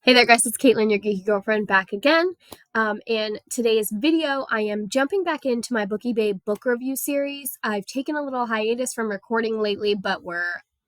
Hey there guys, it's Caitlin, your geeky girlfriend, back again. In today's video, I am jumping back into my Bookie Babe book review series. I've taken a little hiatus from recording lately, but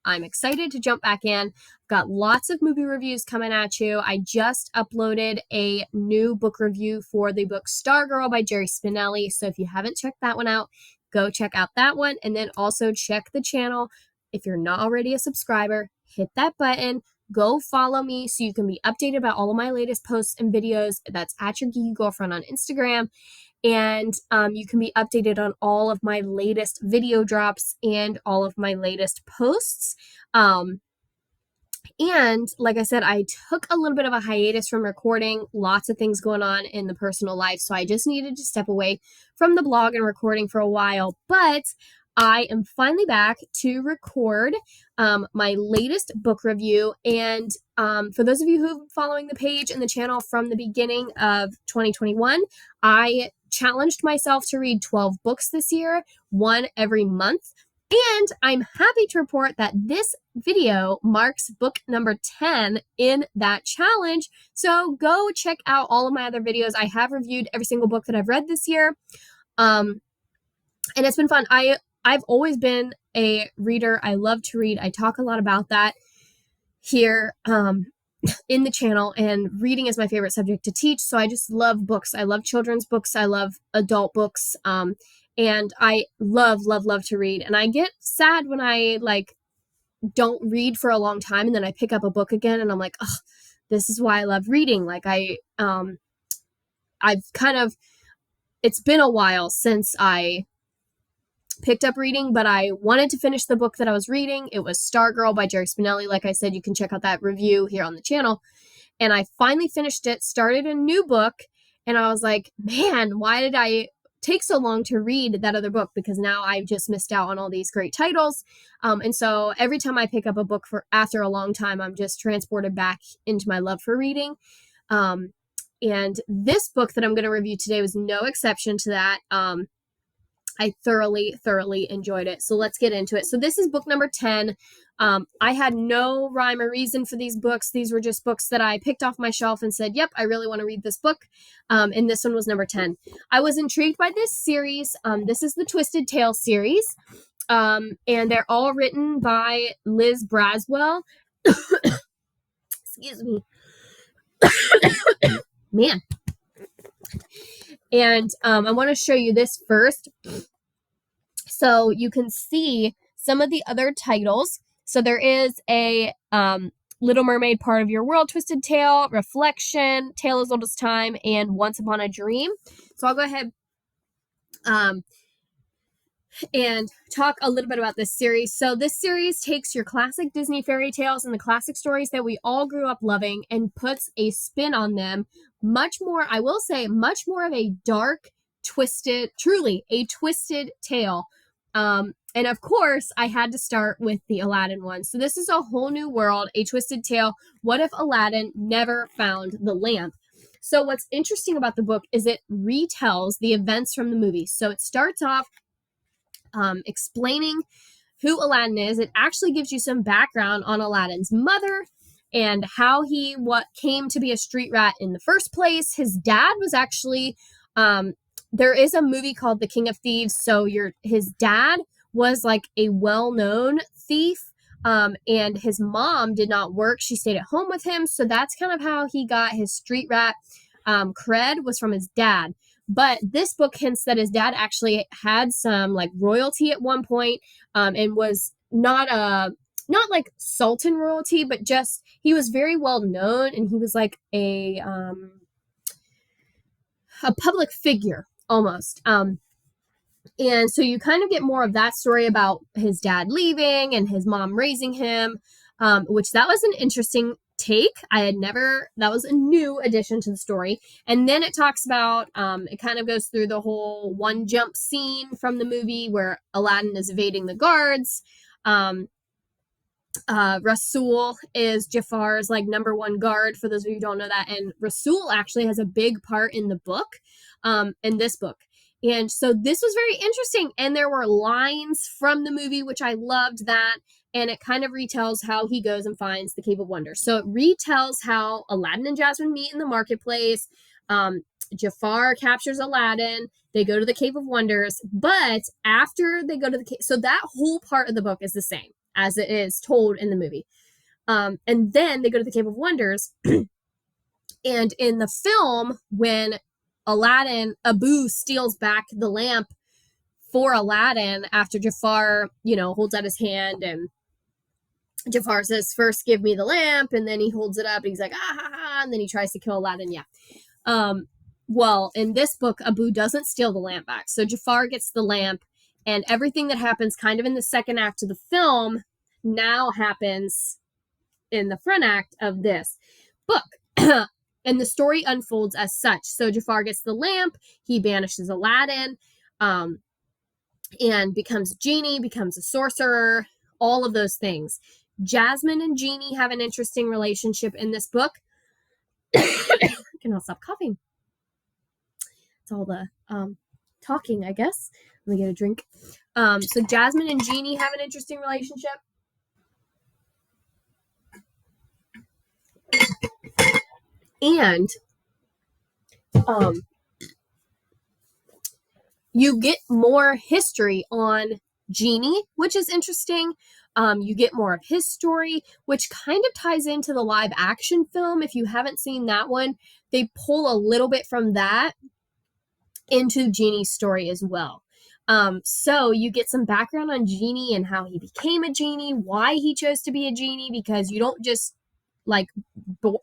I'm excited to jump back in. Got lots of movie reviews coming at you. I just uploaded a new book review for the book Stargirl by Jerry Spinelli, so if you haven't checked that one out, go check out that one, and then also check the channel. If you're not already a subscriber, hit that button. Go follow me so you can be updated about all of my latest posts and videos. That's at your geeky girlfriend on Instagram. And you can be updated on all of my latest video drops and all of my latest posts. And like I said, I took a little bit of a hiatus from recording. Lots of things going on in the personal life. So I just needed to step away from the blog and recording for a while. But I am finally back to record my latest book review. And for those of you who've been following the page and the channel from the beginning of 2021, I challenged myself to read 12 books this year, one every month. And I'm happy to report that this video marks book number 10 in that challenge. So go check out all of my other videos. I have reviewed every single book that I've read this year. And it's been fun. I've always been a reader. I love to read. I talk a lot about that here in the channel, and reading is my favorite subject to teach. So I just love books. I love children's books. I love adult books. And I love to read. And I get sad when I don't read for a long time and then I pick up a book again and I'm like, oh, this is why I love reading. It's been a while since I picked up reading, but I wanted to finish the book that I was reading. It was Stargirl by Jerry Spinelli. Like I said, you can check out that review here on the channel. And I finally finished it, started a new book, and I was like, man, why did I take so long to read that other book? Because now I've just missed out on all these great titles. And so every time I pick up a book after a long time, I'm just transported back into my love for reading. And this book that I'm going to review today was no exception to that. I thoroughly enjoyed it. So let's get into it. So this is book number 10. I had no rhyme or reason for these books. These were just books that I picked off my shelf and said, yep, I really want to read this book. And this one was number 10. I was intrigued by this series. This is the Twisted Tale series. And they're all written by Liz Braswell. Excuse me. Man. And I want to show you this first so you can see some of the other titles. So there is a Little Mermaid, Part of Your World, Twisted Tale, Reflection, Tale as Old as Time, and Once Upon a Dream. So I'll go ahead and talk a little bit about this series. So this series takes your classic Disney fairy tales and the classic stories that we all grew up loving and puts a spin on them. Much more, I will say, much more of a dark, truly a twisted tale. And of course, I had to start with the Aladdin one. So this is a whole new world, a twisted tale. What if Aladdin never found the lamp? So what's interesting about the book is it retells the events from the movie. So it starts off explaining who Aladdin is. It actually gives you some background on Aladdin's mother and how he came to be a street rat in the first place. His dad was actually, there is a movie called The King of Thieves. So his dad was like a well-known thief, and his mom did not work. She stayed at home with him. So that's kind of how he got his street rat cred, was from his dad. But this book hints that his dad actually had some royalty at one point, and was not like sultan royalty, but just he was very well known, and he was like a public figure almost. And so you kind of get more of that story about his dad leaving and his mom raising him, which that was an interesting take. That was a new addition to the story. And then it talks about, it kind of goes through the whole one jump scene from the movie where Aladdin is evading the guards. Rasul is Jafar's number one guard, for those of you who don't know that. And Rasul actually has a big part in the book, in this book. And so this was very interesting. And there were lines from the movie, which I loved that. and it kind of retells how he goes and finds the Cave of Wonders. So it retells how Aladdin and Jasmine meet in the marketplace. Jafar captures Aladdin. They go to the Cave of Wonders, but after they go to the cave, so that whole part of the book is the same as it is told in the movie. And then they go to the Cave of Wonders, and in the film, when Abu steals back the lamp for Aladdin after Jafar, holds out his hand, and Jafar says, "First give me the lamp," and then he holds it up and he's like, "Ah ha ha," and then he tries to kill Aladdin. Well, in this book, Abu doesn't steal the lamp back. So Jafar gets the lamp, and everything that happens kind of in the second act of the film now happens in the front act of this book. And the story unfolds as such. So Jafar gets the lamp, he banishes Aladdin, and becomes a genie, becomes a sorcerer, all of those things. Jasmine and Genie have an interesting relationship in this book. I cannot stop coughing. It's all the talking, I guess. Let me get a drink. So Jasmine and Genie have an interesting relationship. And you get more history on Genie, which is interesting. You get more of his story, which kind of ties into the live action film. If you haven't seen that one, they pull a little bit from that into Genie's story as well. So you get some background on Genie and how he became a genie, why he chose to be a genie, because you don't just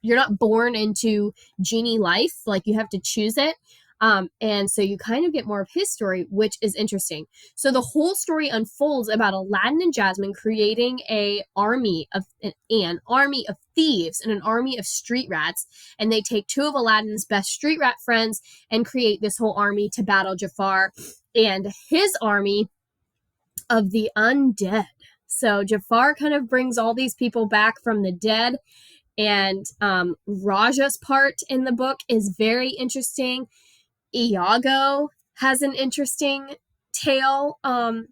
you're not born into genie life, you have to choose it. And so you kind of get more of his story, which is interesting. So the whole story unfolds about Aladdin and Jasmine creating an army of thieves and an army of street rats. And they take two of Aladdin's best street rat friends and create this whole army to battle Jafar and his army of the undead. So Jafar kind of brings all these people back from the dead. And Raja's part in the book is very interesting. Iago has an interesting tale. Iago's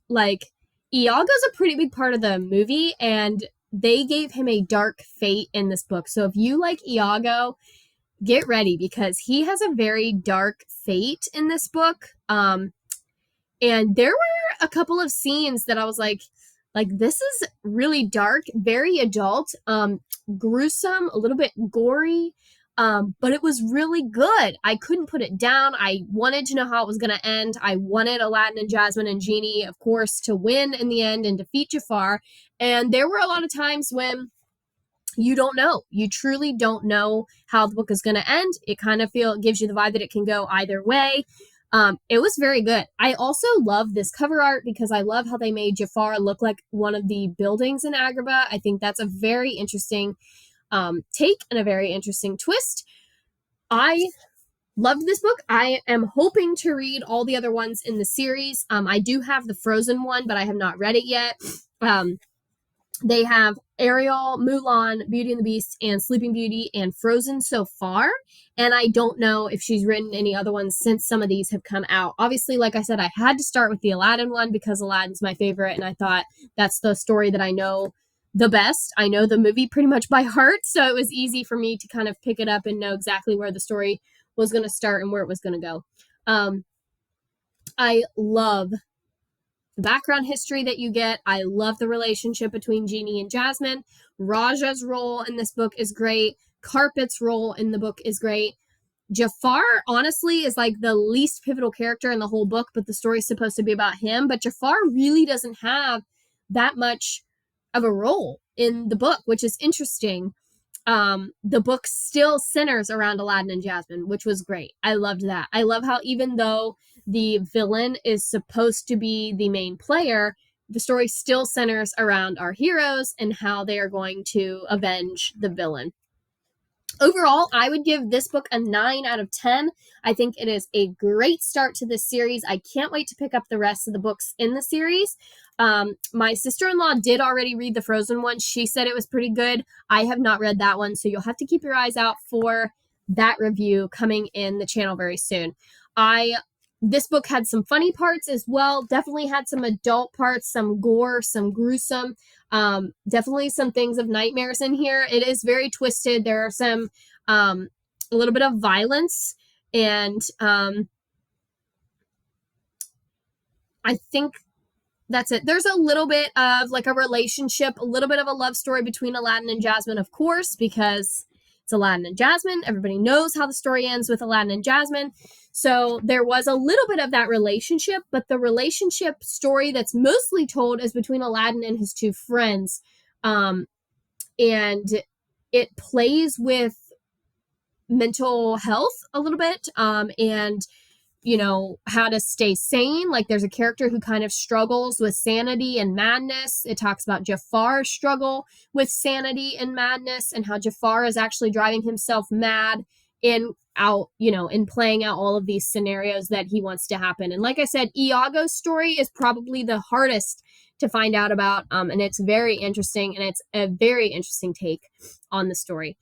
a pretty big part of the movie, and they gave him a dark fate in this book. So if you like Iago, get ready, because he has a very dark fate in this book. And there were a couple of scenes that I was like, this is really dark, very adult, gruesome, a little bit gory. But it was really good. I couldn't put it down. I wanted to know how it was going to end. I wanted Aladdin and Jasmine and Genie, of course, to win in the end and defeat Jafar. And there were a lot of times when you don't know. You truly don't know how the book is going to end. It kind of gives you the vibe that it can go either way. It was very good. I also love this cover art because I love how they made Jafar look like one of the buildings in Agrabah. I think that's a very interesting take and a very interesting twist. I loved this book. I am hoping to read all the other ones in the series. I do have the Frozen one, but I have not read it yet. They have Ariel, Mulan, Beauty and the Beast, and Sleeping Beauty, and Frozen so far. And I don't know if she's written any other ones since some of these have come out. Obviously, like I said, I had to start with the Aladdin one because Aladdin's my favorite, and I thought that's the story that I know the best. I know the movie pretty much by heart, so it was easy for me to kind of pick it up and know exactly where the story was going to start and where it was going to go. I love the background history that you get. I love the relationship between Genie and Jasmine. Raja's role in this book is great. Carpet's role in the book is great. Jafar, honestly, is the least pivotal character in the whole book, but the story's supposed to be about him. But Jafar really doesn't have that much of a role in the book, which is interesting. The book still centers around Aladdin and Jasmine, which was great. I loved that. I love how even though the villain is supposed to be the main player, the story still centers around our heroes and how they are going to avenge the villain. Overall, I would give this book a 9 out of 10. I think it is a great start to this series. I can't wait to pick up the rest of the books in the series. My sister-in-law did already read the Frozen one. She said it was pretty good. I have not read that one, so you'll have to keep your eyes out for that review coming in the channel very soon. I This book had some funny parts as well. Definitely had some adult parts, some gore, some gruesome. Definitely some things of nightmares in here. It is very twisted. There are some a little bit of violence, and I think that's it. There's a little bit of like a relationship, a little bit of a love story between Aladdin and Jasmine, of course, because it's Aladdin and Jasmine. Everybody knows how the story ends with Aladdin and Jasmine. So there was a little bit of that relationship, but the relationship story that's mostly told is between Aladdin and his two friends. And it plays with mental health a little bit, and how to stay sane. Like there's a character who kind of struggles with sanity and madness. It talks about Jafar's struggle with sanity and madness, and how Jafar is actually driving himself mad in playing out all of these scenarios that he wants to happen. And like I said, Iago's story is probably the hardest to find out about, and it's very interesting, and it's a very interesting take on the story.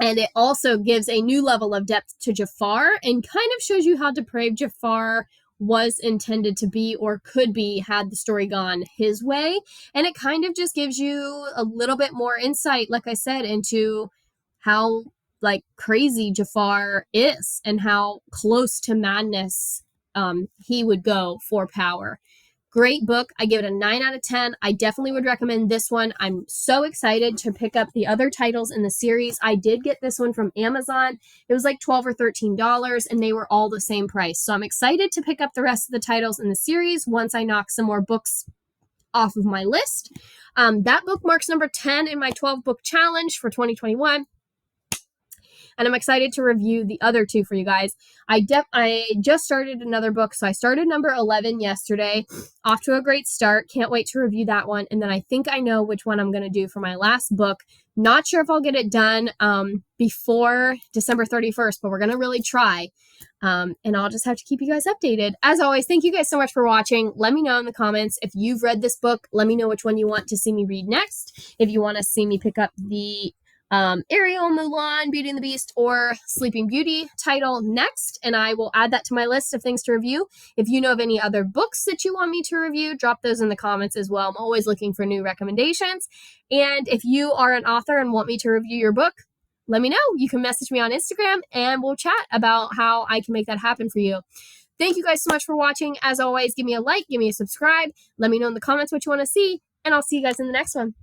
And it also gives a new level of depth to Jafar and kind of shows you how depraved Jafar was intended to be or could be had the story gone his way. And it kind of just gives you a little bit more insight, like I said, into how like crazy Jafar is and how close to madness he would go for power. Great book. I give it a 9 out of 10. I definitely would recommend this one. I'm so excited to pick up the other titles in the series. I did get this one from Amazon. It was like $12 or $13, and they were all the same price. So I'm excited to pick up the rest of the titles in the series once I knock some more books off of my list. That book marks number 10 in my 12-book challenge for 2021. And I'm excited to review the other two for you guys. I just started another book, so I started number 11 yesterday. Off to a great start. Can't wait to review that one. And then I think I know which one I'm going to do for my last book. Not sure if I'll get it done before December 31st, but we're going to really try. And I'll just have to keep you guys updated. As always, thank you guys so much for watching. Let me know in the comments if you've read this book. Let me know which one you want to see me read next. If you want to see me pick up the Ariel, Mulan, Beauty and the Beast, or Sleeping Beauty title next, and I will add that to my list of things to review. If you know of any other books that you want me to review, drop those in the comments as well. I'm always looking for new recommendations. And if you are an author and want me to review your book, let me know. You can message me on Instagram and we'll chat about how I can make that happen for you. Thank you guys so much for watching. As always, give me a like, give me a subscribe. Let me know in the comments what you want to see, and I'll see you guys in the next one.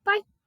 Bye.